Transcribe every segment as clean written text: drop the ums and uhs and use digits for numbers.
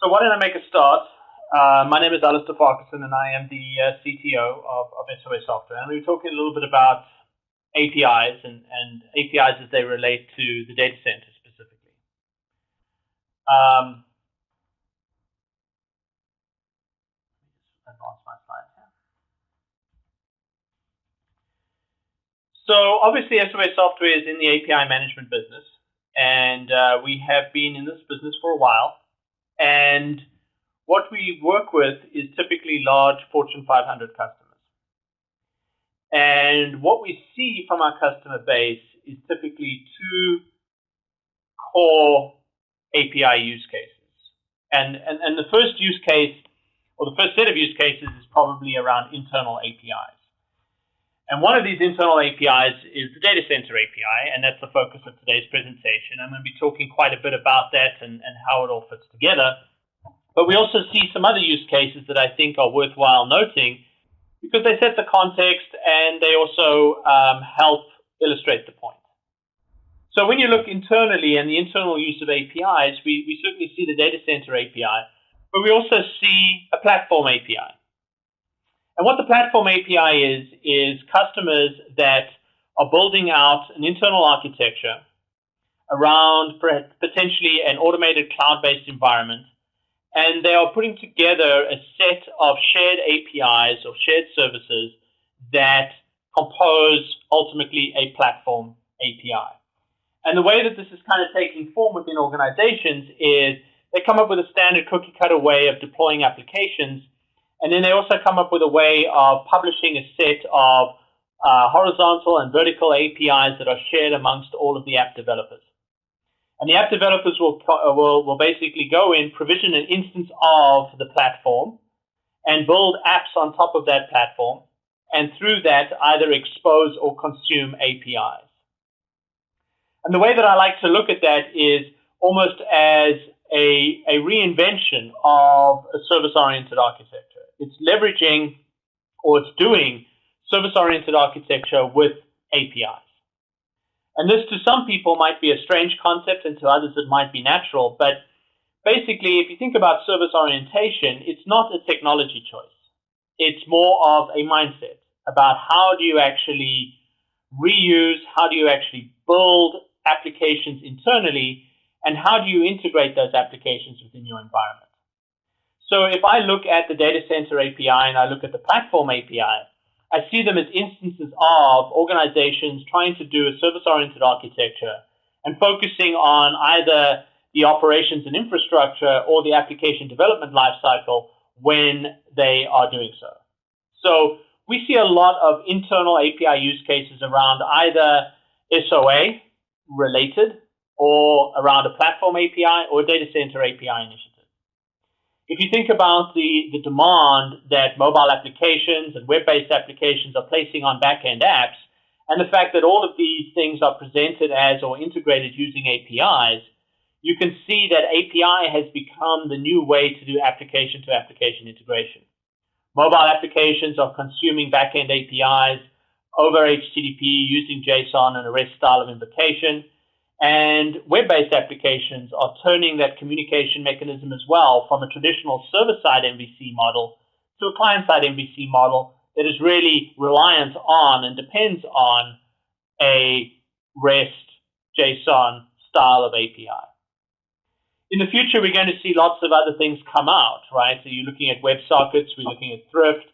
So why don't I make a start? My name is Alistair Farquharson, and I am the CTO of SOA Software. And we were talking a little bit about APIs and APIs as they relate to the data center specifically. Advance my slides here. So obviously SOA Software is in the API management business, and we have been in this business for a while. And what we work with is typically large Fortune 500 customers. And what we see from our customer base is typically two core API use cases. And the first use case, or the first set of use cases, is probably around internal APIs. And one of these internal APIs is the Data Center API, and that's the focus of today's presentation. I'm going to be talking quite a bit about that and how it all fits together. But we also see some other use cases that I think are worthwhile noting because they set the context and they also help illustrate the point. So when you look internally and the internal use of APIs, we certainly see the Data Center API, but we also see a Platform API. And what the Platform API is customers that are building out an internal architecture around potentially an automated cloud-based environment, and they are putting together a set of shared APIs or shared services that compose ultimately a Platform API. And the way that this is kind of taking form within organizations is they come up with a standard cookie-cutter way of deploying applications. And then they also come up with a way of publishing a set of horizontal and vertical APIs that are shared amongst all of the app developers. And the app developers will basically go in, provision an instance of the platform, and build apps on top of that platform, and through that either expose or consume APIs. And the way that I like to look at that is almost as a reinvention of a service-oriented architecture. It's leveraging, or it's doing, service-oriented architecture with APIs. And this to some people might be a strange concept, and to others it might be natural. But basically, if you think about service orientation, it's not a technology choice. It's more of a mindset about how do you actually reuse, how do you actually build applications internally, and how do you integrate those applications within your environment. So if I look at the Data Center API and I look at the Platform API, I see them as instances of organizations trying to do a service-oriented architecture and focusing on either the operations and infrastructure or the application development lifecycle when they are doing so. So we see a lot of internal API use cases around either SOA related or around a Platform API or a Data Center API initiative. If you think about the demand that mobile applications and web-based applications are placing on back-end apps, and the fact that all of these things are presented as or integrated using APIs, you can see that API has become the new way to do application-to-application integration. Mobile applications are consuming back-end APIs over HTTP using JSON and a REST style of invocation. And web-based applications are turning that communication mechanism as well from a traditional server-side MVC model to a client-side MVC model that is really reliant on and depends on a REST JSON style of API. In the future, we're going to see lots of other things come out, right? So you're looking at WebSockets, we're looking at Thrift,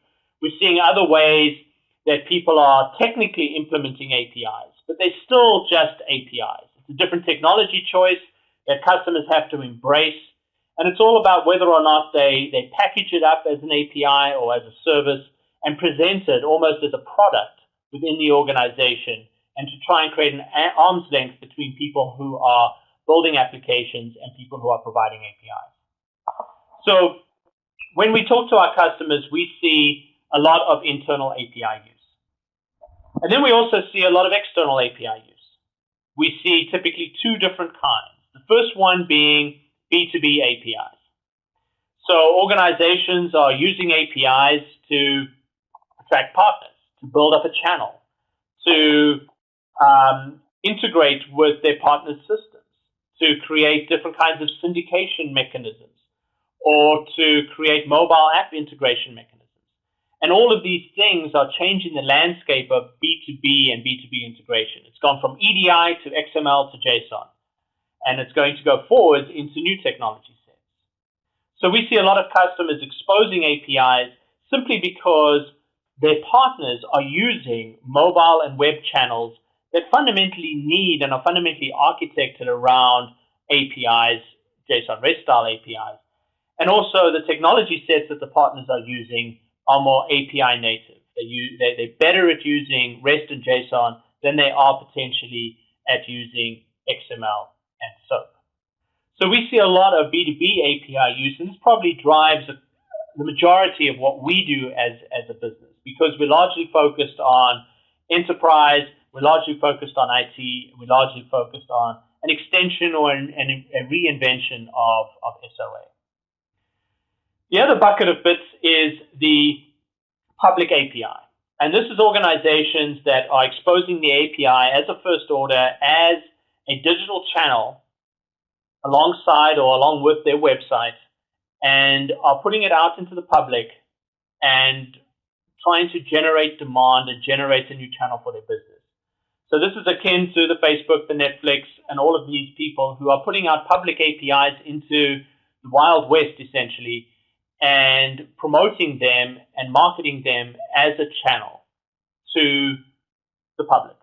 we're seeing other ways that people are technically implementing APIs, but they're still just APIs. A different technology choice that customers have to embrace. And it's all about whether or not they package it up as an API or as a service and present it almost as a product within the organization, and to try and create an arm's length between people who are building applications and people who are providing APIs. So when we talk to our customers, we see a lot of internal API use. And then we also see a lot of external API use. We see typically two different kinds. The first one being B2B APIs. So organizations are using APIs to attract partners, to build up a channel, to integrate with their partners' systems, to create different kinds of syndication mechanisms, or to create mobile app integration mechanisms. And all of these things are changing the landscape of B2B and B2B integration. It's gone from EDI to XML to JSON, and it's going to go forward into new technology sets. So we see a lot of customers exposing APIs simply because their partners are using mobile and web channels that fundamentally need and are fundamentally architected around APIs, JSON REST style APIs. And also the technology sets that the partners are using are more API native. They're better at using REST and JSON than they are potentially at using XML and SOAP. So we see a lot of B2B API use, and this probably drives the majority of what we do as a business, because we're largely focused on enterprise, we're largely focused on IT, we're largely focused on an extension or a reinvention of SOA. The other bucket of bits is the public API. And this is organizations that are exposing the API as a first order, as a digital channel alongside or along with their website, and are putting it out into the public and trying to generate demand and generate a new channel for their business. So this is akin to the Facebook, the Netflix, and all of these people who are putting out public APIs into the Wild West, essentially, and promoting them and marketing them as a channel to the public,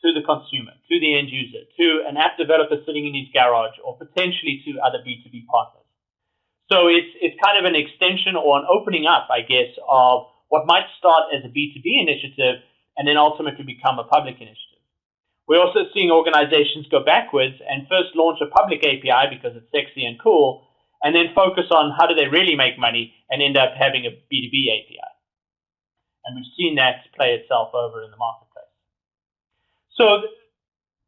to the consumer, to the end user, to an app developer sitting in his garage, or potentially to other B2B partners. So it's kind of an extension or an opening up, I guess, of what might start as a B2B initiative and then ultimately become a public initiative. We're also seeing organizations go backwards and first launch a public API because it's sexy and cool, and then focus on how do they really make money and end up having a B2B API. And we've seen that play itself over in the marketplace. So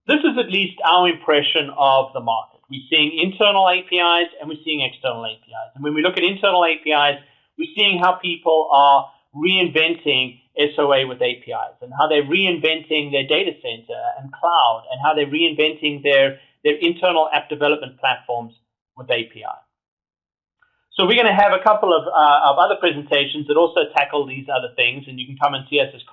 this is at least our impression of the market. We're seeing internal APIs and we're seeing external APIs. And when we look at internal APIs, we're seeing how people are reinventing SOA with APIs, and how they're reinventing their data center and cloud, and how they're reinventing their internal app development platforms with API. So we're going to have a couple of other presentations that also tackle these other things, and you can come and see us at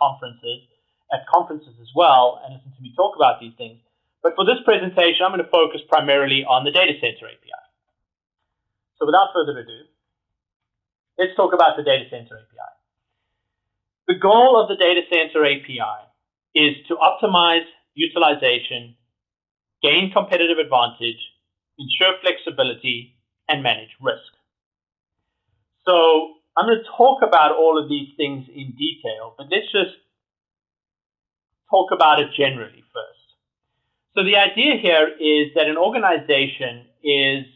conferences as well and listen to me talk about these things. But for this presentation, I'm going to focus primarily on the data center API. So without further ado, let's talk about the data center API. The goal of the data center API is to optimize utilization, gain competitive advantage, ensure flexibility, and manage risk. So I'm going to talk about all of these things in detail, but let's just talk about it generally first. So the idea here is that an organization is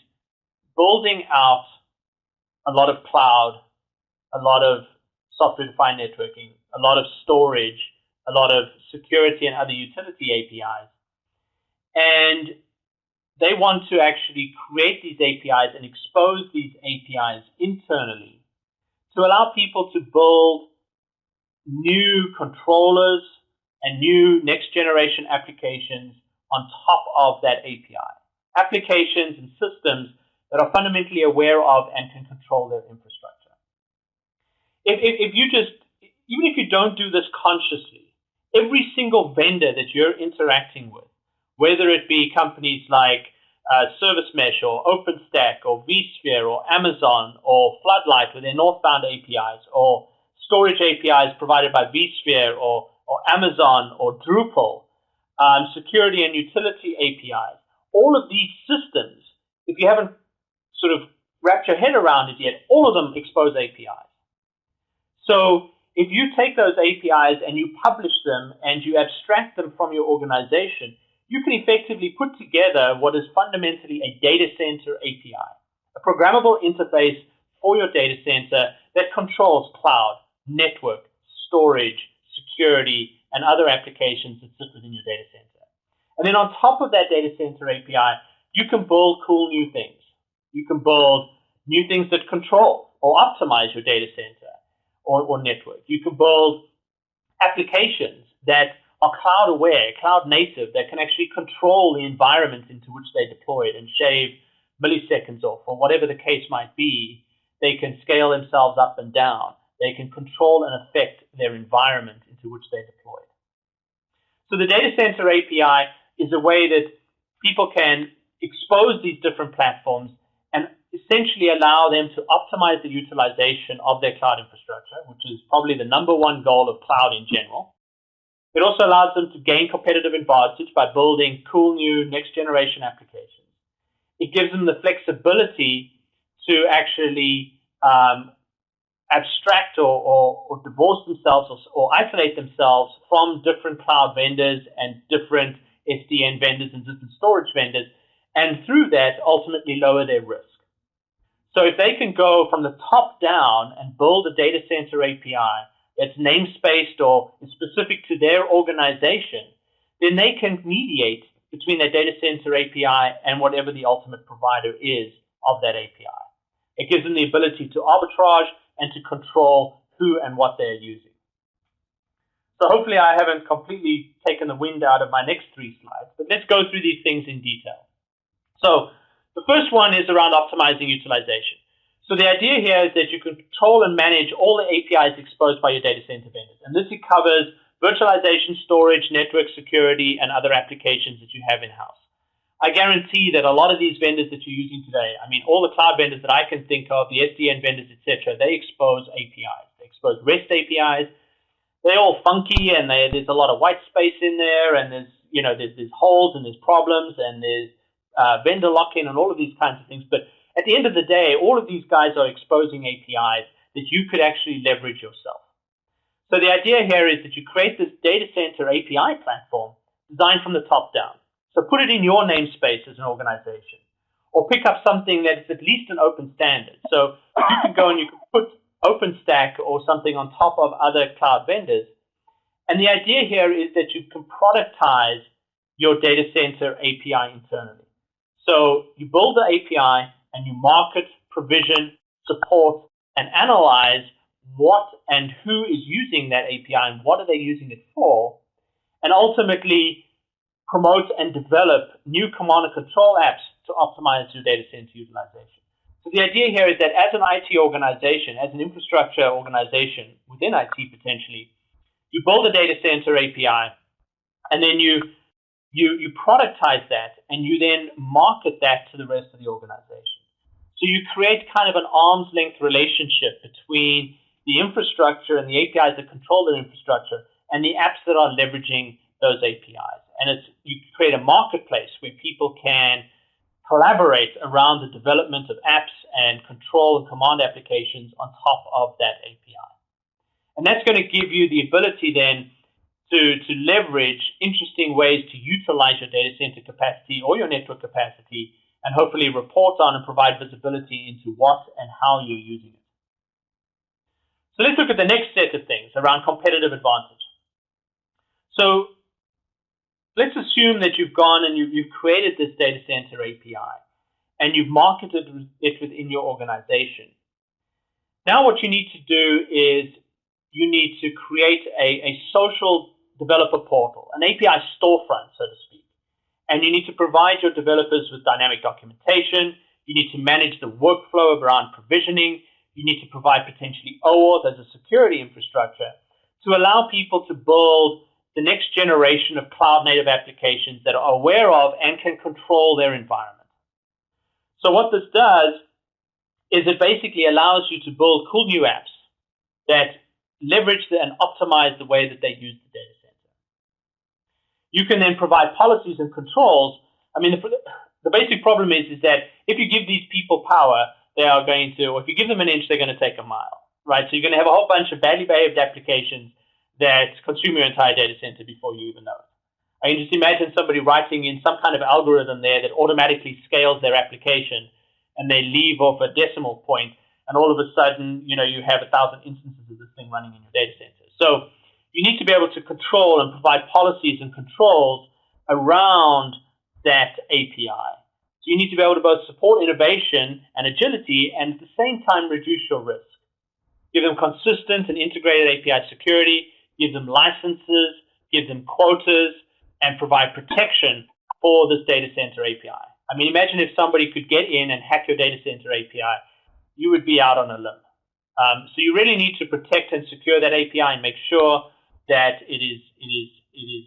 building out a lot of cloud, a lot of software-defined networking, a lot of storage, a lot of security and other utility APIs. And they want to actually create these APIs and expose these APIs internally to allow people to build new controllers and new next-generation applications on top of that API. Applications and systems that are fundamentally aware of and can control their infrastructure. Even if you don't do this consciously, every single vendor that you're interacting with, whether it be companies like Service Mesh or OpenStack or vSphere or Amazon or Floodlight with their northbound APIs, or storage APIs provided by vSphere or Amazon or Drupal, security and utility APIs, all of these systems, if you haven't sort of wrapped your head around it yet, all of them expose APIs. So if you take those APIs and you publish them and you abstract them from your organization, you can effectively put together what is fundamentally a data center API, a programmable interface for your data center that controls cloud, network, storage, security, and other applications that sit within your data center. And then on top of that data center API, you can build cool new things. You can build new things that control or optimize your data center or network. You can build applications that are cloud aware, cloud native, that can actually control the environment into which they deploy it and shave milliseconds off, or whatever the case might be, They can scale themselves up and down. They can control and affect their environment into which they're deployed. So the data center API is a way that people can expose these different platforms and essentially allow them to optimize the utilization of their cloud infrastructure, which is probably the number one goal of cloud in general. It also allows them to gain competitive advantage by building cool new next generation applications. It gives them the flexibility to actually abstract or divorce themselves or isolate themselves from different cloud vendors and different SDN vendors and different storage vendors, and through that ultimately lower their risk. So if they can go from the top down and build a data center API that's namespaced or is specific to their organization, then they can mediate between their data center API and whatever the ultimate provider is of that API. It gives them the ability to arbitrage and to control who and what they're using. So hopefully I haven't completely taken the wind out of my next three slides, but let's go through these things in detail. So the first one is around optimizing utilization. So the idea here is that you control and manage all the APIs exposed by your data center vendors. And this covers virtualization, storage, network security, and other applications that you have in-house. I guarantee that a lot of these vendors that you're using today, I mean, all the cloud vendors that I can think of, the SDN vendors, etc., they expose APIs. They expose REST APIs. They're all funky, and there's a lot of white space in there, and there's holes, and there's problems, and there's vendor lock-in, and all of these kinds of things. But at the end of the day, all of these guys are exposing APIs that you could actually leverage yourself. So the idea here is that you create this data center API platform designed from the top down. So put it in your namespace as an organization, or pick up something that is at least an open standard. So you can go and you can put OpenStack or something on top of other cloud vendors. And the idea here is that you can productize your data center API internally. So you build the API and you market, provision, support, and analyze what and who is using that API and what are they using it for, and ultimately promote and develop new command and control apps to optimize your data center utilization. So the idea here is that as an IT organization, as an infrastructure organization within IT potentially, you build a data center API, and then you productize that, and you then market that to the rest of the organization. So you create kind of an arm's length relationship between the infrastructure and the APIs that control the infrastructure and the apps that are leveraging those APIs. And you create a marketplace where people can collaborate around the development of apps and control and command applications on top of that API. And that's going to give you the ability then to leverage interesting ways to utilize your data center capacity or your network capacity, and hopefully report on and provide visibility into what and how you're using it. So let's look at the next set of things around competitive advantage. So let's assume that you've gone and you've created this data center API and you've marketed it within your organization. Now what you need to do is you need to create a social developer portal, an API storefront, so to speak. And you need to provide your developers with dynamic documentation. You need to manage the workflow around provisioning. You need to provide potentially OAuth as a security infrastructure to allow people to build the next generation of cloud-native applications that are aware of and can control their environment. So what this does is it basically allows you to build cool new apps that leverage and optimize the way that they use the data center. You can then provide policies and controls. I mean, the basic problem is that if you give these people power, they are going to, or if you give them an inch, they're going to take a mile, right? So you're going to have a whole bunch of badly behaved applications that consume your entire data center before you even know it. I can just imagine somebody writing in some kind of algorithm there that automatically scales their application, and they leave off a decimal point, and all of a sudden, you have 1,000 instances of this thing running in your data center. So you need to be able to control and provide policies and controls around that API. So you need to be able to both support innovation and agility and at the same time reduce your risk. Give them consistent and integrated API security, give them licenses, give them quotas, and provide protection for this data center API. I mean, imagine if somebody could get in and hack your data center API. you would be out on a limb. So you really need to protect and secure that API and make sure that it is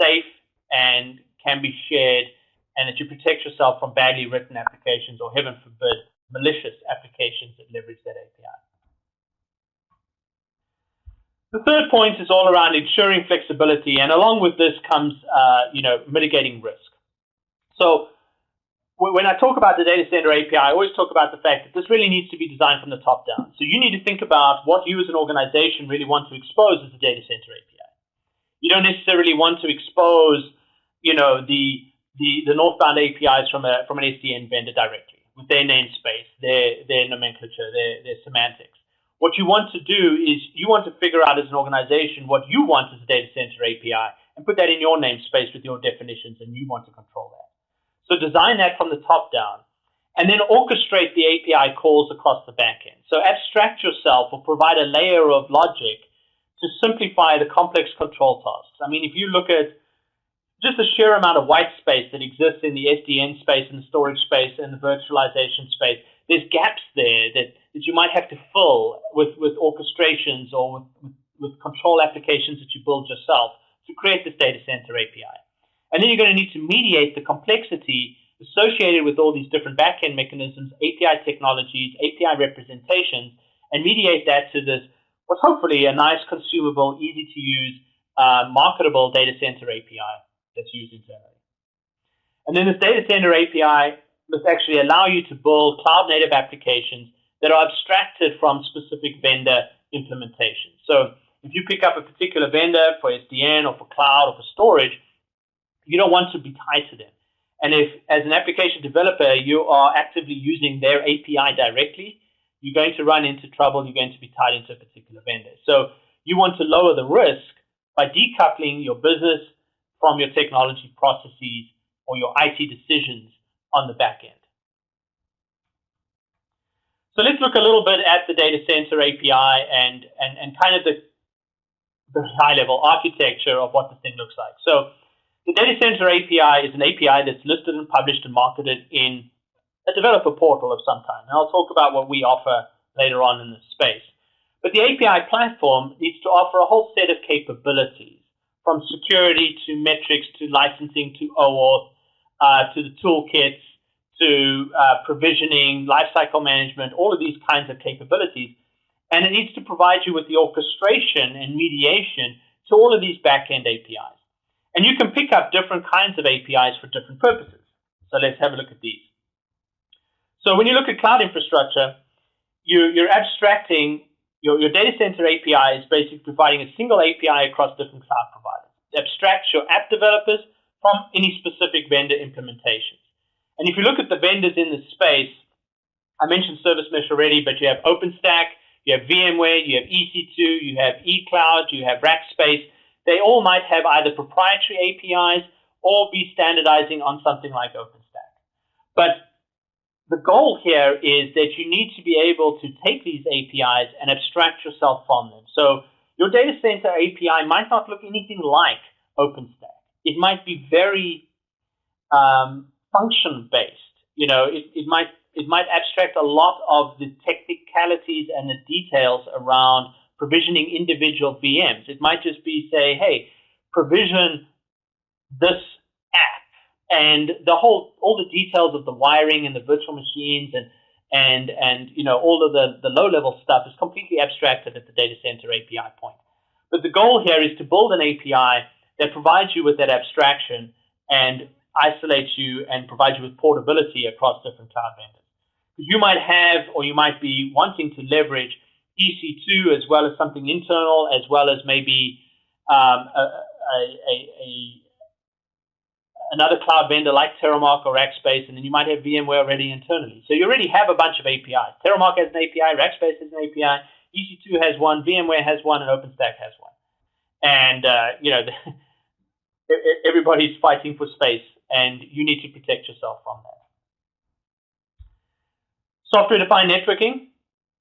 safe and can be shared, and that you protect yourself from badly written applications or, heaven forbid, malicious applications that leverage that API. The third point is all around ensuring flexibility, and along with this comes, mitigating risk. So when I talk about the data center API, I always talk about the fact that this really needs to be designed from the top down. So you need to think about what you as an organization really want to expose as a data center API. You don't necessarily want to expose, the northbound APIs from an SDN vendor directly with their namespace, their nomenclature, their semantics. What you want to do is you want to figure out as an organization what you want as a data center API and put that in your namespace with your definitions, and you want to control that. So design that from the top down, and then orchestrate the API calls across the back end. So abstract yourself or provide a layer of logic to simplify the complex control tasks. I mean, if you look at just the sheer amount of white space that exists in the SDN space and the storage space and the virtualization space, there's gaps there that you might have to fill with orchestrations or with control applications that you build yourself to create this data center API. And then you're going to need to mediate the complexity associated with all these different backend mechanisms, API technologies, API representations, and mediate that to this, what's hopefully a nice, consumable, easy to use, marketable data center API that's used internally. And then this data center API must actually allow you to build cloud-native applications that are abstracted from specific vendor implementations. So if you pick up a particular vendor for SDN or for cloud or for storage, you don't want to be tied to them. And if, as an application developer, you are actively using their API directly, you're going to run into trouble. You're going to be tied into a particular vendor. So you want to lower the risk by decoupling your business from your technology processes or your IT decisions on the back end. So let's look a little bit at the data center API and kind of the high-level architecture of what the thing looks like. So the data center API is an API that's listed and published and marketed in a developer portal of some kind. And I'll talk about what we offer later on in this space. But the API platform needs to offer a whole set of capabilities, from security to metrics to licensing to OAuth to the toolkits to provisioning, lifecycle management, all of these kinds of capabilities. And it needs to provide you with the orchestration and mediation to all of these back-end APIs. And you can pick up different kinds of APIs for different purposes. So let's have a look at these. So when you look at cloud infrastructure, you're abstracting, your data center API is basically providing a single API across different cloud providers. It abstracts your app developers from any specific vendor implementations. And if you look at the vendors in this space, I mentioned Service Mesh already, but you have OpenStack, you have VMware, you have EC2, you have eCloud, you have Rackspace. They all might have either proprietary APIs or be standardizing on something like OpenStack. But the goal here is that you need to be able to take these APIs and abstract yourself from them. So your data center API might not look anything like OpenStack. It might be very function-based. It might abstract a lot of the technicalities and the details around provisioning individual VMs. It might just be, say, hey, provision this app, and all the details of the wiring and the virtual machines and all of the low-level stuff is completely abstracted at the data center API point. But the goal here is to build an API that provides you with that abstraction and isolates you and provides you with portability across different cloud vendors. Because you might have, or you might be wanting to leverage EC2 as well as something internal, as well as maybe another cloud vendor like Terramark or Rackspace, and then you might have VMware already internally. So you already have a bunch of APIs. Terramark has an API, Rackspace has an API, EC2 has one, VMware has one, and OpenStack has one. And everybody's fighting for space, and you need to protect yourself from that. Software-defined networking.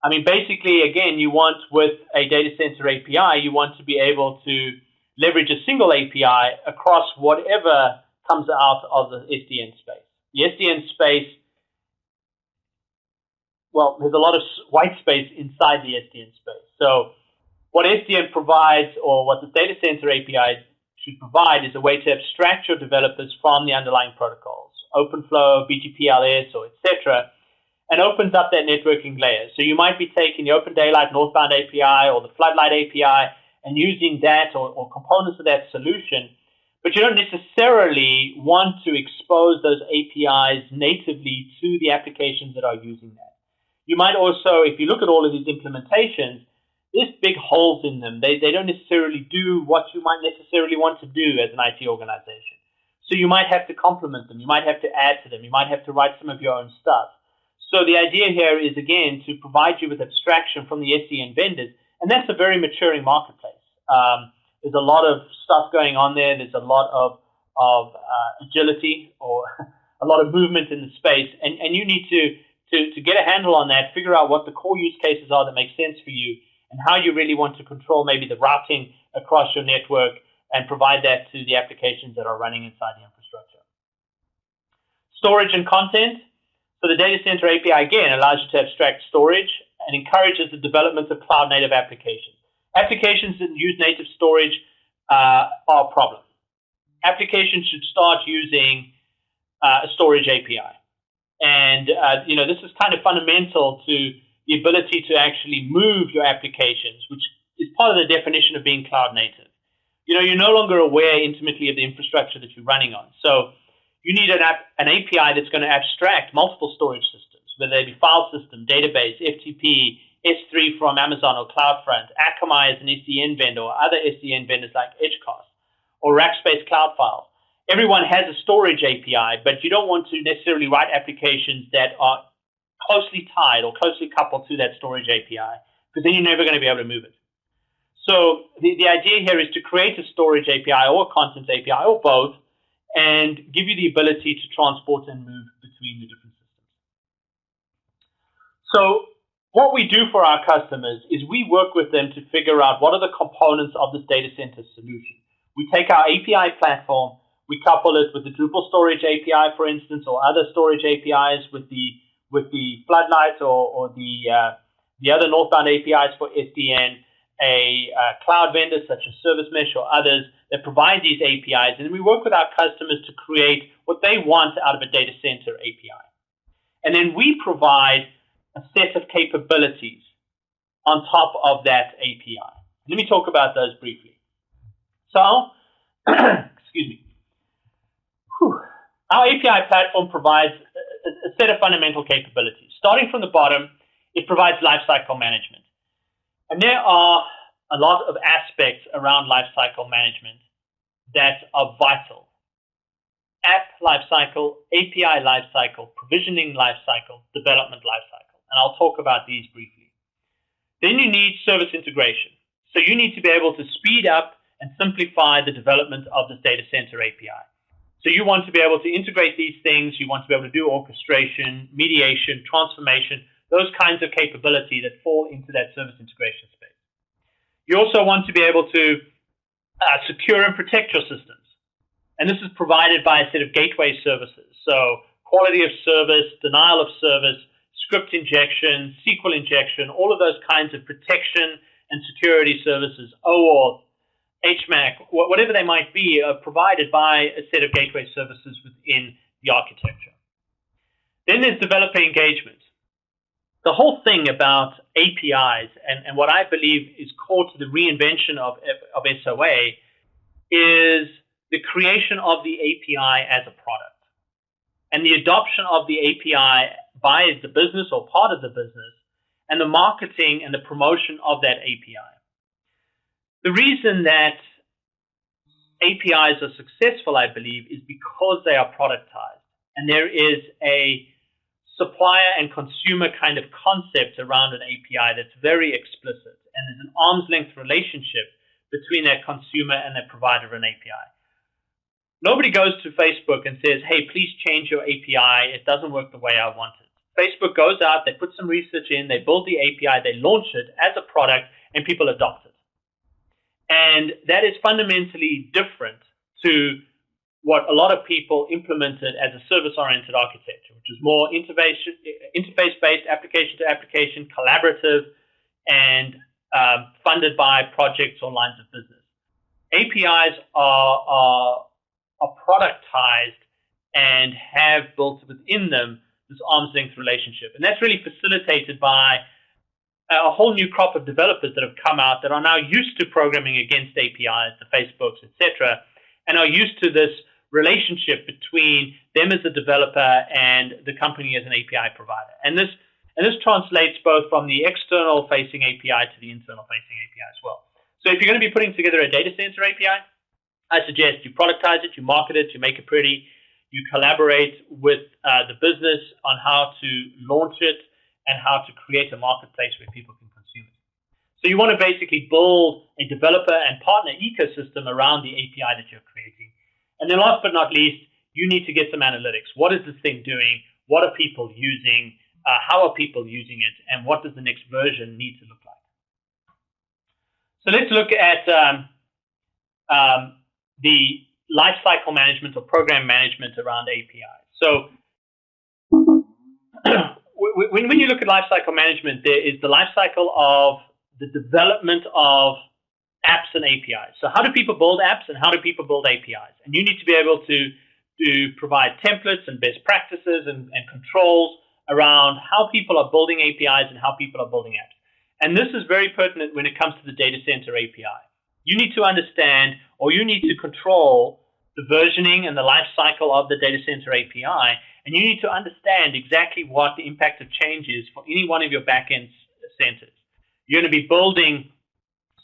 I mean, basically, again, you want with a data center API, you want to be able to leverage a single API across whatever comes out of the SDN space. The SDN space, well, there's a lot of white space inside the SDN space. So what SDN provides, or what the data center API should provide, is a way to abstract your developers from the underlying protocols, OpenFlow, BGP-LS, or etc., and opens up that networking layer. So you might be taking the Open Daylight Northbound API or the Floodlight API and using that or components of that solution, but you don't necessarily want to expose those APIs natively to the applications that are using that. You might also, if you look at all of these implementations, there's big holes in them. They don't necessarily do what you might necessarily want to do as an IT organization. So you might have to complement them. You might have to add to them. You might have to write some of your own stuff. So the idea here is, again, to provide you with abstraction from the SDN vendors, and that's a very maturing marketplace. There's a lot of stuff going on there. There's a lot of agility, or a lot of movement in the space, and you need to get a handle on that, figure out what the core use cases are that make sense for you, and how you really want to control maybe the routing across your network and provide that to the applications that are running inside the infrastructure. Storage and content. So the data center API, again, allows you to abstract storage and encourages the development of cloud-native applications. Applications that use native storage are a problem. Applications should start using a storage API. And, this is kind of fundamental to the ability to actually move your applications, which is part of the definition of being cloud native. You're no longer aware intimately of the infrastructure that you're running on. So you need an API that's going to abstract multiple storage systems, whether they be file system, database, FTP, S3 from Amazon or CloudFront, Akamai as an SDN vendor, or other SDN vendors like Edgecast, or Rackspace Cloud Files. Everyone has a storage API, but you don't want to necessarily write applications that are closely tied or closely coupled to that storage API, because then you're never going to be able to move it. So the idea here is to create a storage API or a contents API or both, and give you the ability to transport and move between the different systems. So what we do for our customers is we work with them to figure out what are the components of this data center solution. We take our API platform, we couple it with the Drupal storage API, for instance, or other storage APIs with the Floodlight or the other northbound APIs for SDN, a cloud vendor such as Service Mesh or others that provide these APIs, and we work with our customers to create what they want out of a data center API. And then we provide a set of capabilities on top of that API. Let me talk about those briefly. So, excuse me. Our API platform provides a set of fundamental capabilities. Starting from the bottom, it provides lifecycle management. And there are a lot of aspects around lifecycle management that are vital. App lifecycle, API lifecycle, provisioning lifecycle, development lifecycle. And I'll talk about these briefly. Then you need service integration. So you need to be able to speed up and simplify the development of this data center API. So you want to be able to integrate these things. You want to be able to do orchestration, mediation, transformation, those kinds of capability that fall into that service integration space. You also want to be able to secure and protect your systems. And this is provided by a set of gateway services. So quality of service, denial of service, script injection, SQL injection, all of those kinds of protection and security services, OAuth, HMAC, whatever they might be, are provided by a set of gateway services within the architecture. Then there's developer engagement. The whole thing about APIs and what I believe is core to the reinvention of SOA is the creation of the API as a product and the adoption of the API by the business or part of the business and the marketing and the promotion of that API. The reason that APIs are successful, I believe, is because they are productized and there is a supplier and consumer kind of concept around an API that's very explicit, and there's an arm's length relationship between that consumer and that provider of an API. Nobody goes to Facebook and says, hey, please change your API. It doesn't work the way I want it. Facebook goes out, they put some research in, they build the API, they launch it as a product, and people adopt it. And that is fundamentally different to what a lot of people implemented as a service-oriented architecture, which is more interface-based, application-to-application, collaborative, and funded by projects or lines of business. APIs are productized and have built within them this arm's length relationship. And that's really facilitated by a whole new crop of developers that have come out that are now used to programming against APIs, the Facebooks, etc., and are used to this relationship between them as a developer and the company as an API provider. And this translates both from the external-facing API to the internal-facing API as well. So if you're going to be putting together a data center API, I suggest you productize it, you market it, you make it pretty, you collaborate with the business on how to launch it and how to create a marketplace where people can consume it. So you want to basically build a developer and partner ecosystem around the API that you're creating. And then last but not least, you need to get some analytics. What is this thing doing? What are people using? How are people using it? And what does the next version need to look like? So let's look at the lifecycle management or program management around APIs. So when you look at lifecycle management, there is the lifecycle of the development of apps and APIs. So how do people build apps and how do people build APIs? And you need to be able to provide templates and best practices and controls around how people are building APIs and how people are building apps. And this is very pertinent when it comes to the data center API. You need to understand, or you need to control the versioning and the life cycle of the data center API, and you need to understand exactly what the impact of change is for any one of your backend centers. You're going to be building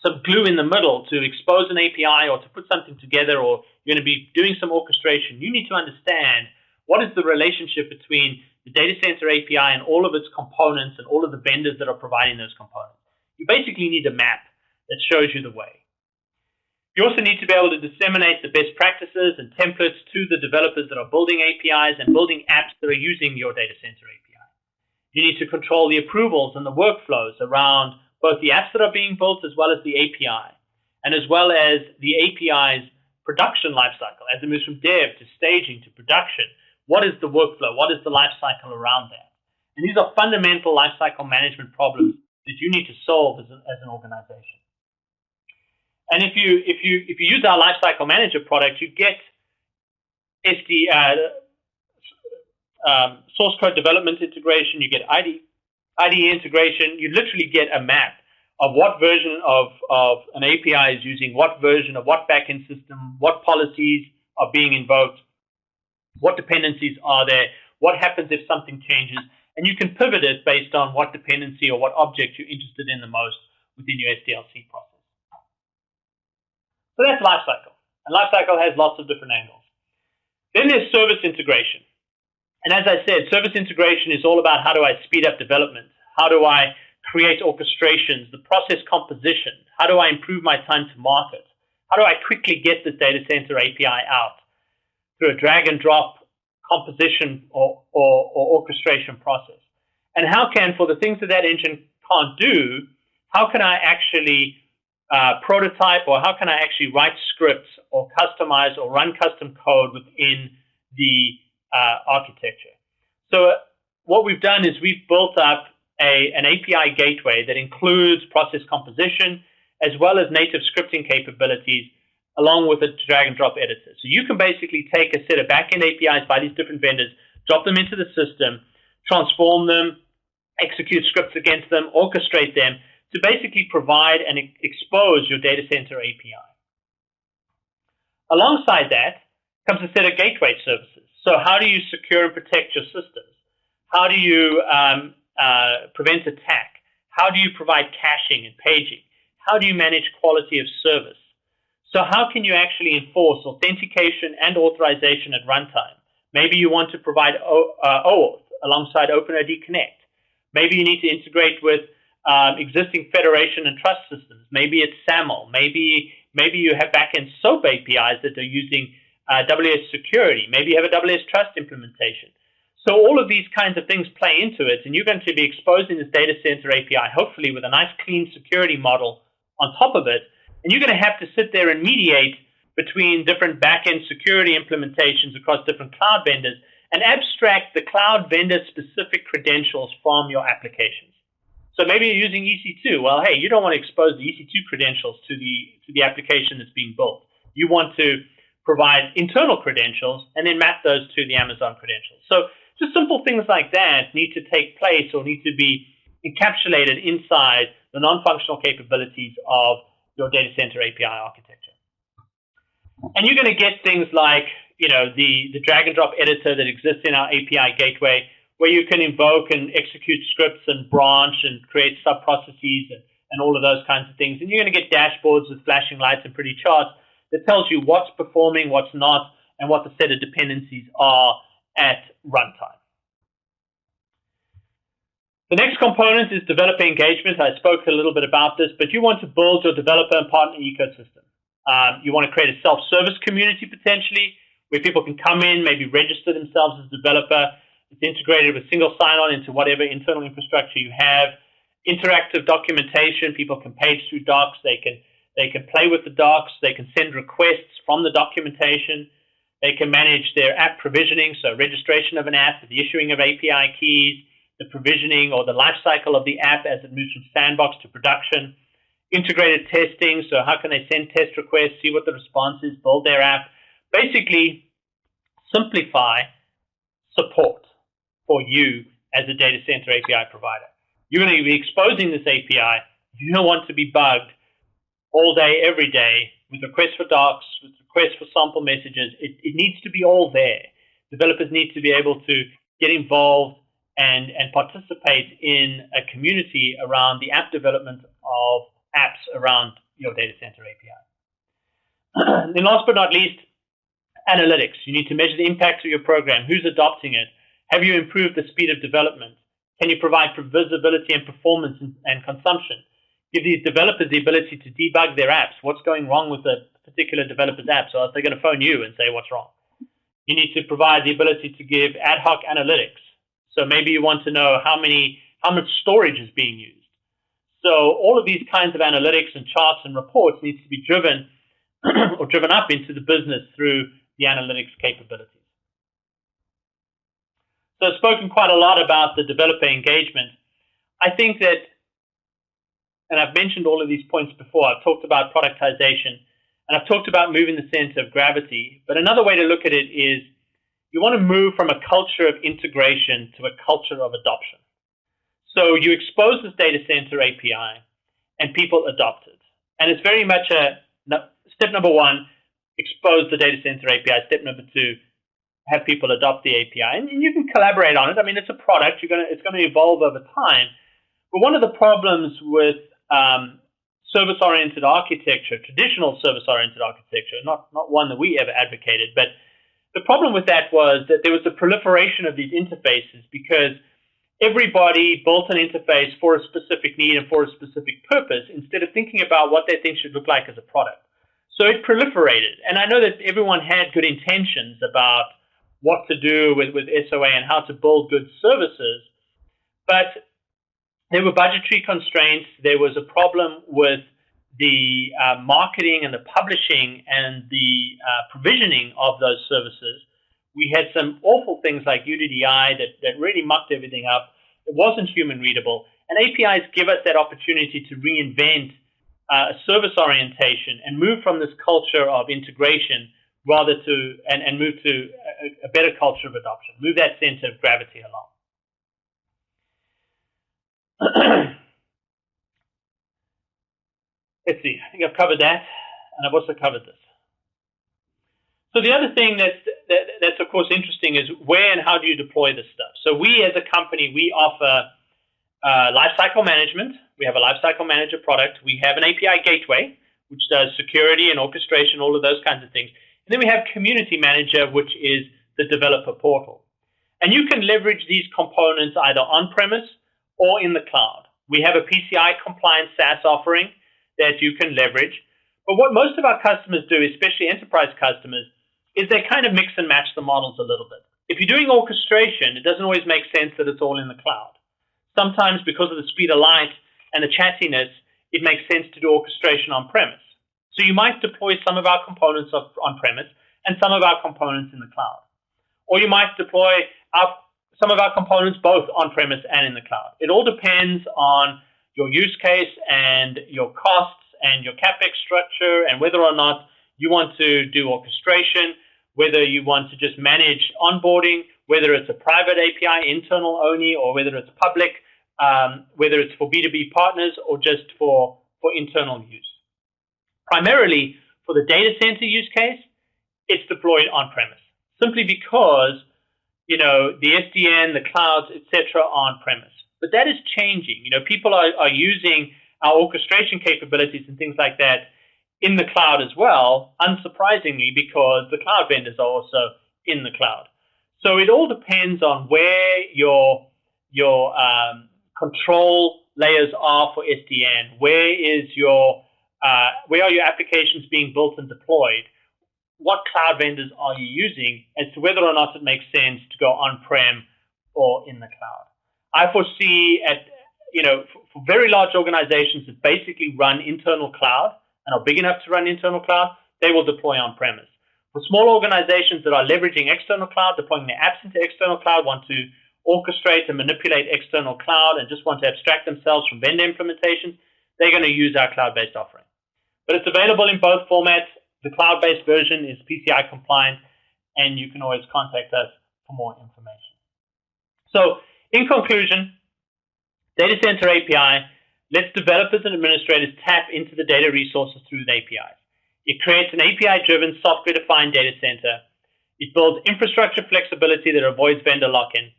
some glue in the middle to expose an API or to put something together, or you're going to be doing some orchestration. You need to understand what is the relationship between the data center API and all of its components and all of the vendors that are providing those components. You basically need a map that shows you the way. You also need to be able to disseminate the best practices and templates to the developers that are building APIs and building apps that are using your data center API. You need to control the approvals and the workflows around both the apps that are being built as well as the API, and as well as the API's production lifecycle as it moves from dev to staging to production. What is the workflow? What is the lifecycle around that? And these are fundamental lifecycle management problems that you need to solve as an organization. And if you use our Lifecycle Manager product, you get source code development integration, you get IDE integration. You literally get a map of what version of an API is using what version of what backend system, what policies are being invoked, what dependencies are there, what happens if something changes, and you can pivot it based on what dependency or what object you're interested in the most within your SDLC process. So that's lifecycle. And lifecycle has lots of different angles. Then there's service integration. And as I said, service integration is all about how do I speed up development? How do I create orchestrations, the process composition? How do I improve my time to market? How do I quickly get this data center API out through a drag and drop composition or orchestration process? And how can, for the things that engine can't do, how can I actually prototype, or how can I actually write scripts or customize or run custom code within the architecture? So what we've done is we've built up an API gateway that includes process composition as well as native scripting capabilities along with a drag and drop editor. So you can basically take a set of backend APIs by these different vendors, drop them into the system, transform them, execute scripts against them, orchestrate them, to basically provide and expose your data center API. Alongside that comes a set of gateway services. So how do you secure and protect your systems? How do you prevent attack? How do you provide caching and paging? How do you manage quality of service? So how can you actually enforce authentication and authorization at runtime? Maybe you want to provide OAuth alongside OpenID Connect. Maybe you need to integrate with existing federation and trust systems. Maybe it's SAML. Maybe you have backend SOAP APIs that are using WS security. Maybe you have a WS trust implementation. So all of these kinds of things play into it, and you're going to be exposing this data center API, hopefully with a nice clean security model on top of it, and you're going to have to sit there and mediate between different back-end security implementations across different cloud vendors and abstract the cloud vendor-specific credentials from your applications. So maybe you're using EC2. Well, hey, you don't want to expose the EC2 credentials to the application that's being built. You want to provide internal credentials and then map those to the Amazon credentials. So just simple things like that need to take place or need to be encapsulated inside the non-functional capabilities of your data center API architecture. And you're going to get things like, the drag and drop editor that exists in our API gateway, where you can invoke and execute scripts and branch and create sub-processes and all of those kinds of things. And you're going to get dashboards with flashing lights and pretty charts that tells you what's performing, what's not, and what the set of dependencies are at runtime. The next component is developer engagement. I spoke a little bit about this, but you want to build your developer and partner ecosystem. You want to create a self-service community potentially, where people can come in, maybe register themselves as a developer. It's integrated with single sign-on into whatever internal infrastructure you have. Interactive documentation. People can page through docs. They can play with the docs. They can send requests from the documentation. They can manage their app provisioning, so registration of an app, the issuing of API keys, the provisioning or the life cycle of the app as it moves from sandbox to production. Integrated testing, so how can they send test requests, see what the response is, build their app. Basically, simplify support for you as a data center API provider. You're going to be exposing this API. You don't want to be bugged all day, every day, with requests for docs, with requests for sample messages. It needs to be all there. Developers need to be able to get involved and participate in a community around the app development of apps around your data center API. Then last but not least, analytics. You need to measure the impact of your program. Who's adopting it? Have you improved the speed of development? Can you provide for visibility and performance and consumption? Give these developers the ability to debug their apps. What's going wrong with the particular developer's app? So they're going to phone you and say, what's wrong? You need to provide the ability to give ad hoc analytics. So maybe you want to know how much storage is being used. So all of these kinds of analytics and charts and reports needs to be driven or driven up into the business through the analytics capabilities. So I've spoken quite a lot about the developer engagement. I think that, and I've mentioned all of these points before, I've talked about productization, and I've talked about moving the center of gravity. But another way to look at it is you want to move from a culture of integration to a culture of adoption. So you expose this data center API, and people adopt it. And it's very much step number one, expose the data center API. Step number two, have people adopt the API. And you can collaborate on it. I mean, it's a product. It's going to evolve over time. But one of the problems with service-oriented architecture, traditional service-oriented architecture, not one that we ever advocated, but the problem with that was that there was a proliferation of these interfaces because everybody built an interface for a specific need and for a specific purpose instead of thinking about what they think should look like as a product. So it proliferated. And I know that everyone had good intentions about what to do with SOA and how to build good services, but there were budgetary constraints. There was a problem with the marketing and the publishing and the provisioning of those services. We had some awful things like UDDI that really mucked everything up. It wasn't human readable. And APIs give us that opportunity to reinvent a service orientation and move from this culture of integration rather to, and move to a better culture of adoption, move that center of gravity along. Let's see, I think I've covered that, and I've also covered this. So the other thing that's of course interesting is where and how do you deploy this stuff? So we as a company, we offer lifecycle management. We have a lifecycle manager product. We have an API gateway, which does security and orchestration, all of those kinds of things. And then we have community manager, which is the developer portal. And you can leverage these components either on-premise or in the cloud. We have a PCI compliant SaaS offering that you can leverage. But what most of our customers do, especially enterprise customers, is they kind of mix and match the models a little bit. If you're doing orchestration, it doesn't always make sense that it's all in the cloud. Sometimes because of the speed of light and the chattiness, it makes sense to do orchestration on-premise. So you might deploy some of our components on-premise and some of our components in the cloud. Or you might deploy some of our components both on-premise and in the cloud. It all depends on your use case and your costs and your CapEx structure and whether or not you want to do orchestration, whether you want to just manage onboarding, whether it's a private API, internal only, or whether it's public, whether it's for B2B partners or just for internal use. Primarily, for the data center use case, it's deployed on-premise, simply because the SDN, the clouds, etc., are on-premise. But that is changing. People are using our orchestration capabilities and things like that in the cloud as well, unsurprisingly, because the cloud vendors are also in the cloud. So it all depends on where your control layers are for SDN. Where are your applications being built and deployed? What cloud vendors are you using as to whether or not it makes sense to go on-prem or in the cloud? I foresee for very large organizations that basically run internal cloud and are big enough to run internal cloud, they will deploy on-premise. For small organizations that are leveraging external cloud, deploying their apps into external cloud, want to orchestrate and manipulate external cloud and just want to abstract themselves from vendor implementations, they're going to use our cloud-based offering. But it's available in both formats. The cloud-based version is PCI compliant, and you can always contact us for more information. So, in conclusion, Data Center API lets developers and administrators tap into the data resources through the APIs. It creates an API-driven, software-defined data center. It builds infrastructure flexibility that avoids vendor lock-in,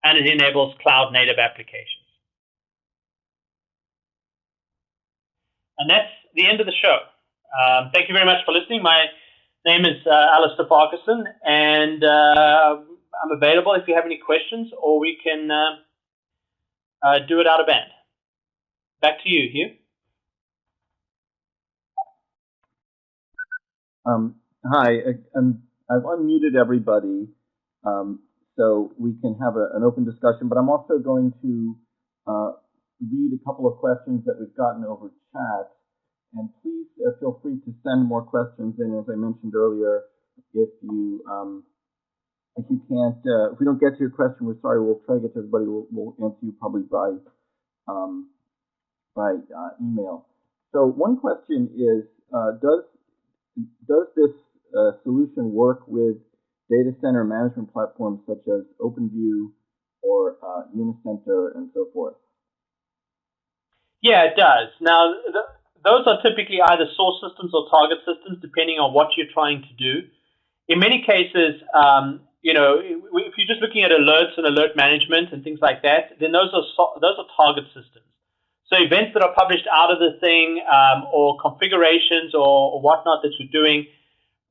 and it enables cloud-native applications. And that's the end of the show. Thank you very much for listening. My name is Alistair Farquharson, and I'm available if you have any questions, or we can do it out of band. Back to you, Hugh. Hi, I've unmuted everybody so we can have an open discussion, but I'm also going to read a couple of questions that we've gotten over chat. And please feel free to send more questions in. As I mentioned earlier, if you can't, if we don't get to your question, we're sorry. We'll try to get to everybody. We'll answer you probably by email. So one question is, does this solution work with data center management platforms such as OpenView or Unicenter and so forth? Yeah, it does. Now, those are typically either source systems or target systems, depending on what you're trying to do. In many cases, if you're just looking at alerts and alert management and things like that, then those are target systems. So events that are published out of the thing or configurations or whatnot that you're doing,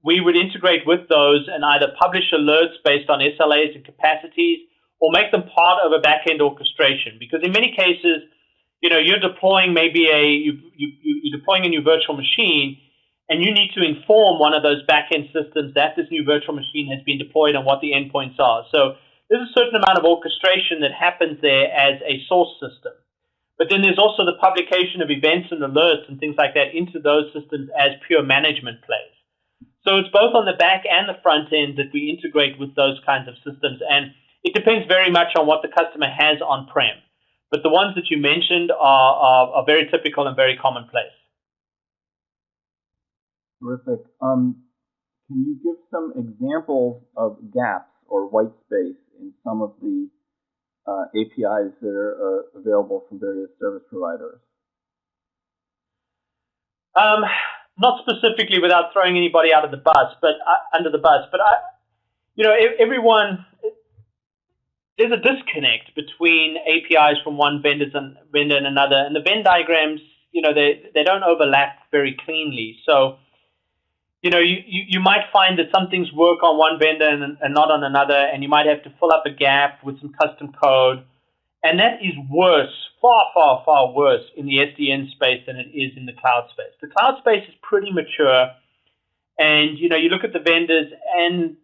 we would integrate with those and either publish alerts based on SLAs and capacities or make them part of a back-end orchestration. Because in many cases, you're deploying you're deploying a new virtual machine, and you need to inform one of those back-end systems that this new virtual machine has been deployed and what the endpoints are. So there's a certain amount of orchestration that happens there as a source system. But then there's also the publication of events and alerts and things like that into those systems as pure management plays. So it's both on the back and the front end that we integrate with those kinds of systems, and it depends very much on what the customer has on-prem. But the ones that you mentioned are very typical and very commonplace. Terrific. Can you give some examples of gaps or white space in some of the APIs that are available from various service providers? Not specifically, without throwing anybody out of the bus, but under the bus. But everyone. There's a disconnect between APIs from one vendor and another, and the Venn diagrams, they don't overlap very cleanly. So, you might find that some things work on one vendor and not on another, and you might have to fill up a gap with some custom code, and that is worse, far, far, far worse in the SDN space than it is in the cloud space. The cloud space is pretty mature, and you look at the vendors and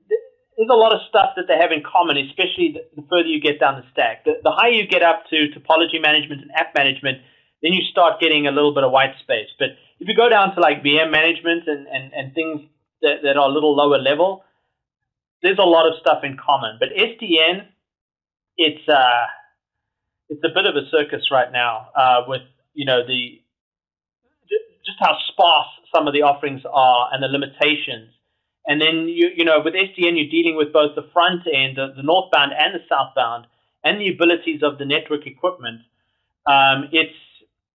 there's a lot of stuff that they have in common, especially the further you get down the stack. The higher you get up to topology management and app management, then you start getting a little bit of white space. But if you go down to like VM management and things that are a little lower level, there's a lot of stuff in common. But SDN, it's a bit of a circus right now with just how sparse some of the offerings are and the limitations. And then with SDN, you're dealing with both the front end, the northbound and the southbound, and the abilities of the network equipment.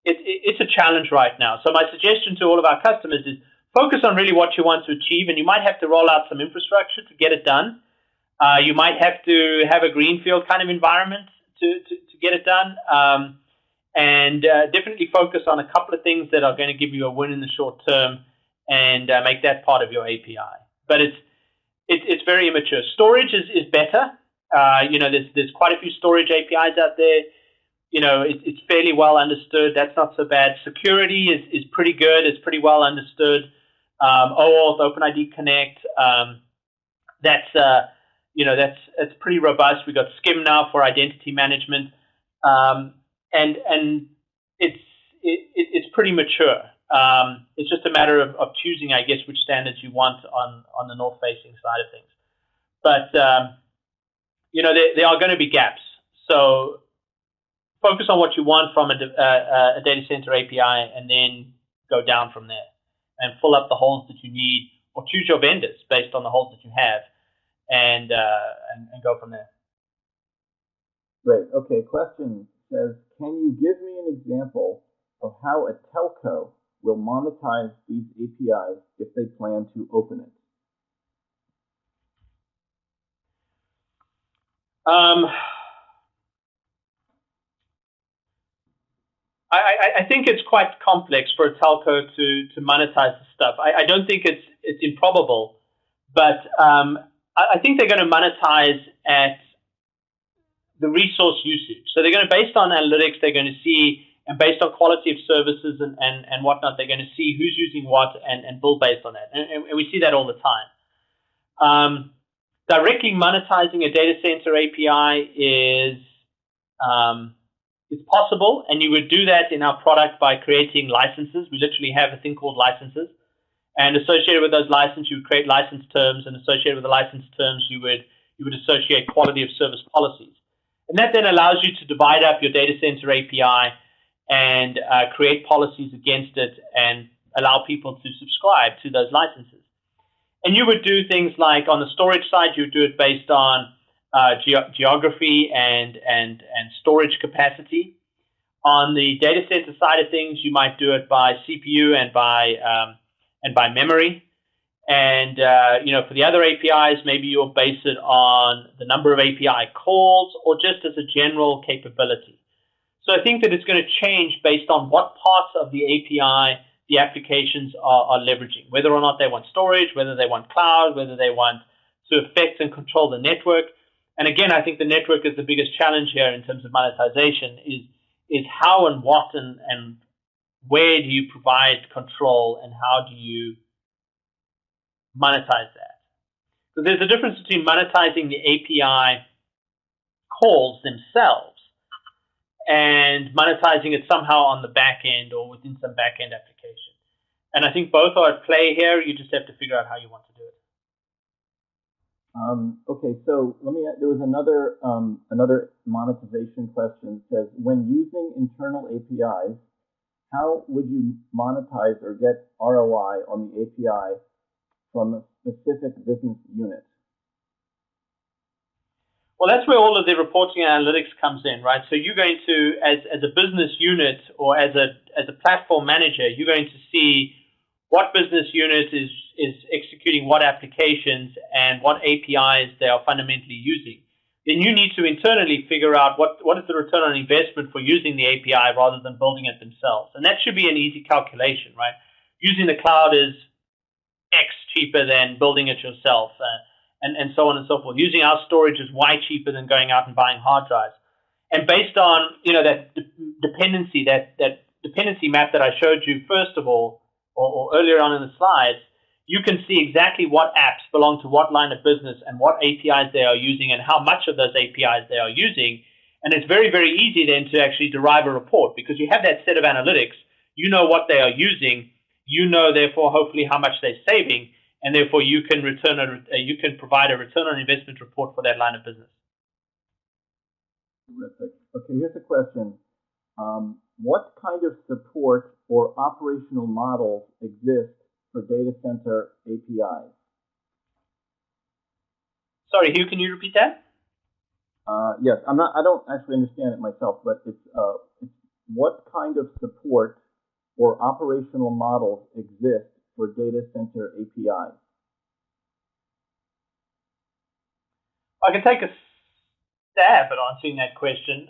It's a challenge right now. So my suggestion to all of our customers is focus on really what you want to achieve, and you might have to roll out some infrastructure to get it done. You might have to have a greenfield kind of environment to get it done, and definitely focus on a couple of things that are going to give you a win in the short term, and make that part of your API. But it's very immature. Storage is better. There's quite a few storage APIs out there. It's fairly well understood. That's not so bad. Security is pretty good. It's pretty well understood. OAuth, OpenID Connect, that's pretty robust. We've got SCIM now for identity management, and it's pretty mature. It's just a matter of choosing, I guess, which standards you want on the north-facing side of things. But there are going to be gaps. So focus on what you want from a data center API, and then go down from there and fill up the holes that you need, or choose your vendors based on the holes that you have, and go from there. Great. Okay. Question says, can you give me an example of how a telco will monetize these APIs if they plan to open it? I think it's quite complex for a telco to monetize the stuff. I don't think it's improbable, but I think they're going to monetize at the resource usage. So they're going to, based on analytics, they're going to see, and based on quality of services and whatnot, they're going to see who's using what and build based on that. And we see that all the time. Directly monetizing a data center API is it's possible, and you would do that in our product by creating licenses. We literally have a thing called licenses, and associated with those licenses, you would create license terms, and associated with the license terms, you would associate quality of service policies. And that then allows you to divide up your data center API and create policies against it and allow people to subscribe to those licenses. And you would do things like, on the storage side, you would do it based on geography and storage capacity. On the data center side of things, you might do it by CPU and by memory. And for the other APIs, maybe you'll base it on the number of API calls, or just as a general capability. So I think that it's going to change based on what parts of the API the applications are leveraging, whether or not they want storage, whether they want cloud, whether they want to affect and control the network. And again, I think the network is the biggest challenge here in terms of monetization, is how and what and where do you provide control, and how do you monetize that. So there's a difference between monetizing the API calls themselves and monetizing it somehow on the back end or within some back end application. And I think both are at play here. You just have to figure out how you want to do it. Okay, so there was another monetization question. It says, when using internal APIs, how would you monetize or get ROI on the API from a specific business unit? Well, that's where all of the reporting and analytics comes in, right? So you're going to, as a business unit or as a platform manager, you're going to see what business unit is executing what applications and what APIs they are fundamentally using. Then you need to internally figure out what is the return on investment for using the API rather than building it themselves. And that should be an easy calculation, right? Using the cloud is X cheaper than building it yourself, and so on and so forth. Using our storage is Y cheaper than going out and buying hard drives. And based on that dependency, that dependency map that I showed you first of all, or earlier on in the slides, you can see exactly what apps belong to what line of business and what APIs they are using and how much of those APIs they are using. And it's very, very easy then to actually derive a report, because you have that set of analytics. You know what they are using. you know, therefore, hopefully how much they're saving, and therefore you can provide a return on investment report for that line of business. Terrific. Okay, here's a question. What kind of support or operational models exist for data center APIs? Sorry, Hugh, can you repeat that? Yes, I don't actually understand it myself, but it's what kind of support or operational models exist for data center APIs? I can take a stab at answering that question.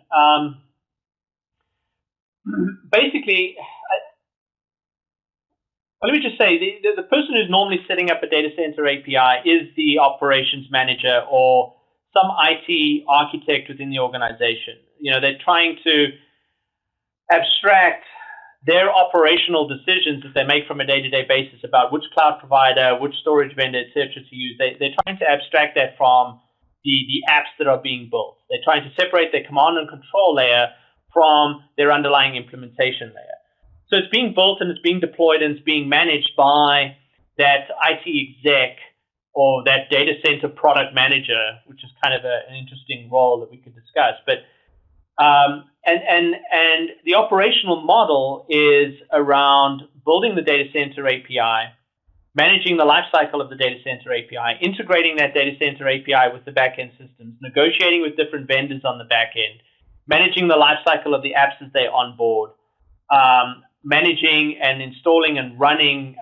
Basically, let me just say, the person who's normally setting up a data center API is the operations manager or some IT architect within the organization. You know, they're trying to abstract their operational decisions that they make from a day-to-day basis about which cloud provider, which storage vendor, et cetera, to use. They're trying to abstract that from the apps that are being built. They're trying to separate their command and control layer from their underlying implementation layer. So it's being built and it's being deployed and it's being managed by that IT exec or that data center product manager, which is kind of an interesting role that we could discuss. But and the operational model is around building the data center API, managing the lifecycle of the data center API, integrating that data center API with the backend systems, negotiating with different vendors on the backend, managing the lifecycle of the apps as they onboard, managing and installing and running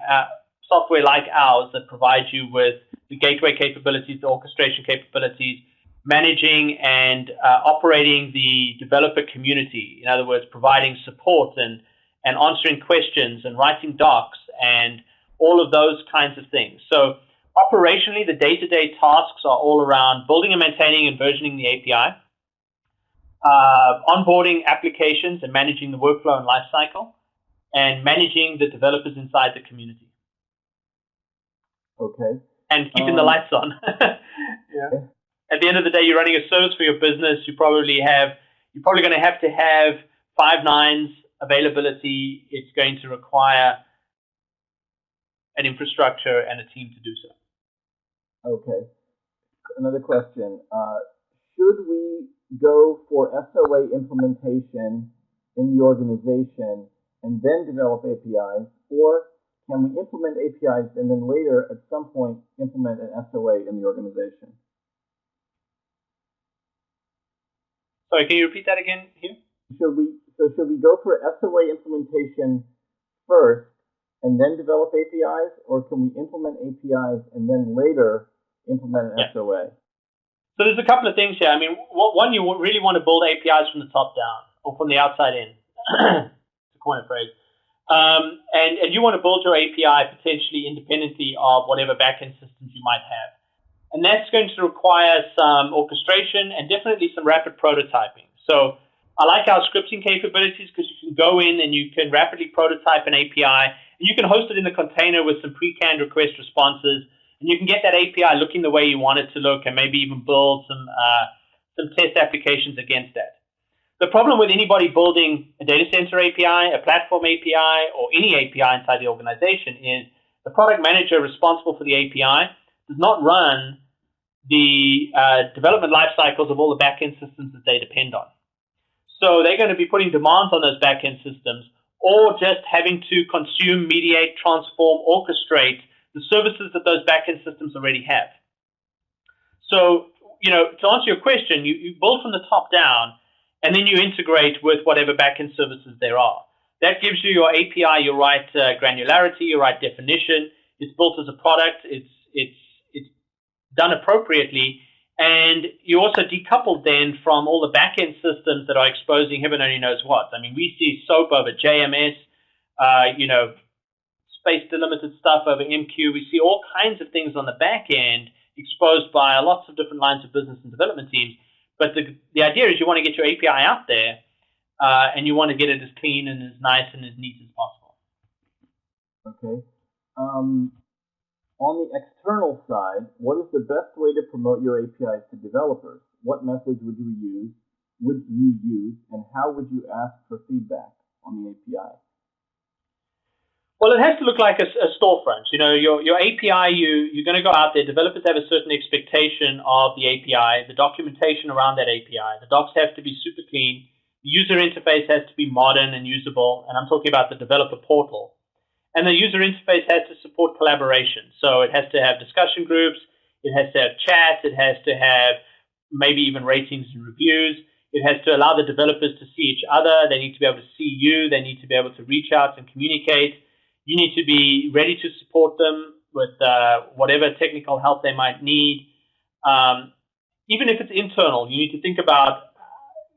software like ours that provides you with the gateway capabilities, the orchestration capabilities, managing and operating the developer community. In other words, providing support and answering questions and writing docs and all of those kinds of things. So operationally, the day-to-day tasks are all around building and maintaining and versioning the API, onboarding applications and managing the workflow and lifecycle, and managing the developers inside the community. Okay. And keeping the lights on. Yeah. At the end of the day, you're running a service for your business. You're probably going to have 5 nines availability. It's going to require an infrastructure and a team to do so. Okay. Another question. Should we go for SOA implementation in the organization and then develop APIs, or can we implement APIs and then later at some point implement an SOA in the organization? Sorry, can you repeat that again, Hugh? Should we go for SOA implementation first and then develop APIs, or can we implement APIs and then later implement an SOA? So there's a couple of things here. I mean, one, you really want to build APIs from the top down or from the outside in. It's a coin phrase. And you want to build your API potentially independently of whatever backend systems you might have. And that's going to require some orchestration and definitely some rapid prototyping. So I like our scripting capabilities because you can go in and you can rapidly prototype an API, and you can host it in the container with some pre-canned request responses, and you can get that API looking the way you want it to look and maybe even build some test applications against that. The problem with anybody building a data center API, a platform API, or any API inside the organization is the product manager responsible for the API does not run the development life cycles of all the backend systems that they depend on. So they're going to be putting demands on those backend systems or just having to consume, mediate, transform, orchestrate the services that those backend systems already have. So, you know, to answer your question, you build from the top down and then you integrate with whatever backend services there are. That gives you your API, your right granularity, your right definition. It's built as a product. It's done appropriately, and you also decoupled then from all the back-end systems that are exposing heaven only knows what. I mean, we see SOAP over JMS, space delimited stuff over MQ. We see all kinds of things on the back end exposed by lots of different lines of business and development teams. But the idea is you want to get your API out there, and you want to get it as clean and as nice and as neat as possible. Okay. On the external side, what is the best way to promote your APIs to developers? What methods would you use, and how would you ask for feedback on the API? Well, it has to look like a storefront. You know, your API, you're going to go out there. Developers have a certain expectation of the API, the documentation around that API. The docs have to be super clean. The user interface has to be modern and usable. And I'm talking about the developer portal. And the user interface has to support collaboration. So it has to have discussion groups. It has to have chats. It has to have maybe even ratings and reviews. It has to allow the developers to see each other. They need to be able to see you. They need to be able to reach out and communicate. You need to be ready to support them with whatever technical help they might need. Even if it's internal, you need to think about,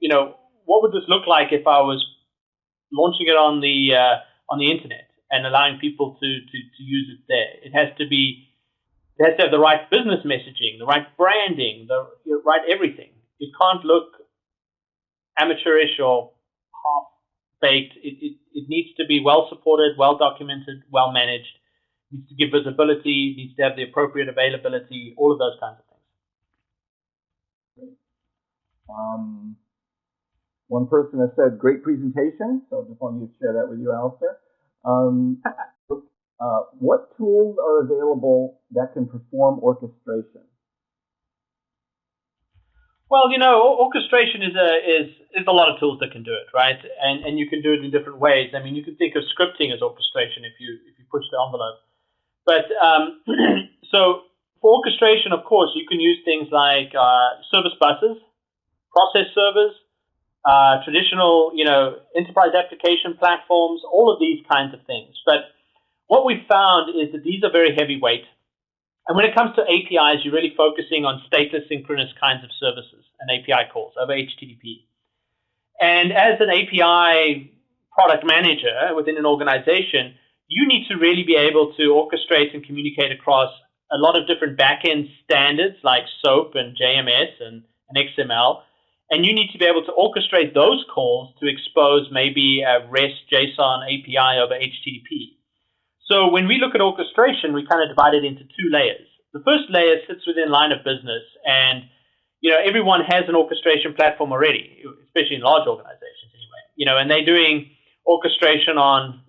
you know, what would this look like if I was launching it on the internet and allowing people to use it there. It has to have the right business messaging, the right branding, the right everything. It can't look amateurish or half-baked. It needs to be well supported, well documented, well managed. It needs to give visibility, it needs to have the appropriate availability, all of those kinds of things. Great. One person has said, great presentation, so I just wanted to share that with you, Alistair. What tools are available that can perform orchestration? Well, you know, orchestration is a lot of tools that can do it, right? And you can do it in different ways. I mean, you can think of scripting as orchestration if you push the envelope. But so for orchestration, of course, you can use things like service buses, process servers, traditional, you know, enterprise application platforms, all of these kinds of things. But what we've found is that these are very heavyweight. And when it comes to APIs, you're really focusing on stateless synchronous kinds of services and API calls over HTTP. And as an API product manager within an organization, you need to really be able to orchestrate and communicate across a lot of different backend standards like SOAP and JMS and XML. And you need to be able to orchestrate those calls to expose maybe a REST JSON API over HTTP. So when we look at orchestration, we kind of divide it into two layers. The first layer sits within line of business, and you know everyone has an orchestration platform already, especially in large organizations anyway. You know, and they're doing orchestration on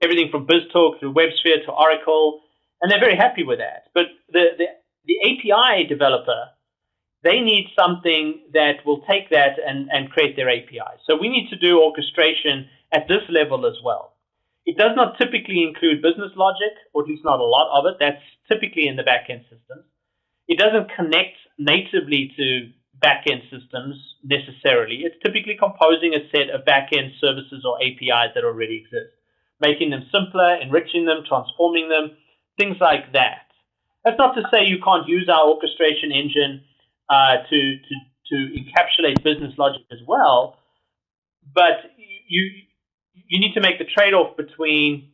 everything from BizTalk through WebSphere to Oracle, and they're very happy with that. But the API developer, they need something that will take that and create their API. So we need to do orchestration at this level as well. It does not typically include business logic, or at least not a lot of it. That's typically in the back-end systems. It doesn't connect natively to back-end systems necessarily. It's typically composing a set of back-end services or APIs that already exist, making them simpler, enriching them, transforming them, things like that. That's not to say you can't use our orchestration engine to encapsulate business logic as well, but you need to make the trade-off between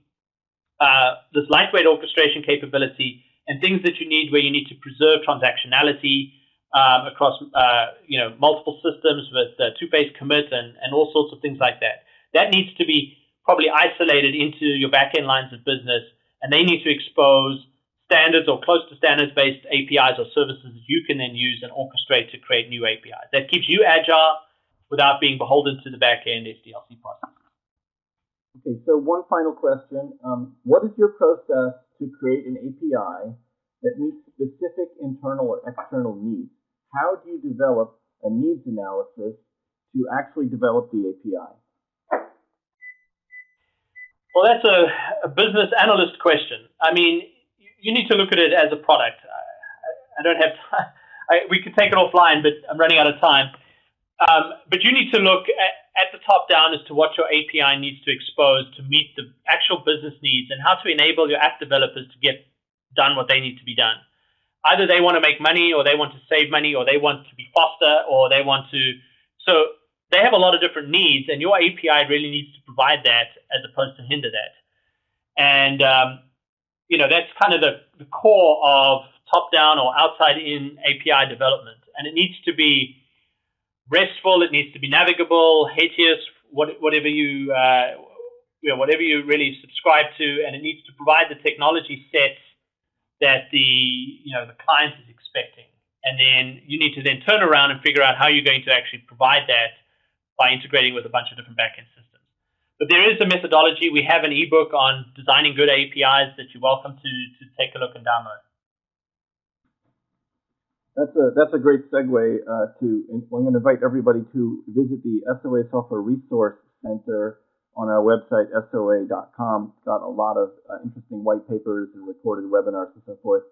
this lightweight orchestration capability and things that you need where you need to preserve transactionality across multiple systems with two-phase commit and all sorts of things like that. That needs to be probably isolated into your back-end lines of business, and they need to expose standards or close to standards-based APIs or services that you can then use and orchestrate to create new APIs. That keeps you agile without being beholden to the back-end SDLC process. Okay, so one final question. What is your process to create an API that meets specific internal or external needs? How do you develop a needs analysis to actually develop the API? Well, that's a business analyst question. I mean, you need to look at it as a product. I don't have time. We could take it offline, but I'm running out of time. But you need to look at the top down as to what your API needs to expose to meet the actual business needs and how to enable your app developers to get done what they need to be done. Either they want to make money, or they want to save money, or they want to be faster, or they want to. So they have a lot of different needs, and your API really needs to provide that as opposed to hinder that. And that's kind of the core of top-down or outside-in API development, and it needs to be RESTful, it needs to be navigable, HETIAS, whatever you really subscribe to, and it needs to provide the technology sets that the client is expecting. And then you need to then turn around and figure out how you're going to actually provide that by integrating with a bunch of different backend systems. But there is a methodology. We have an ebook on designing good APIs that you're welcome to take a look and download. That's a great segue I'm going to invite everybody to visit the SOA Software Resource Center on our website, soa.com. It's got a lot of interesting white papers and recorded webinars and so forth.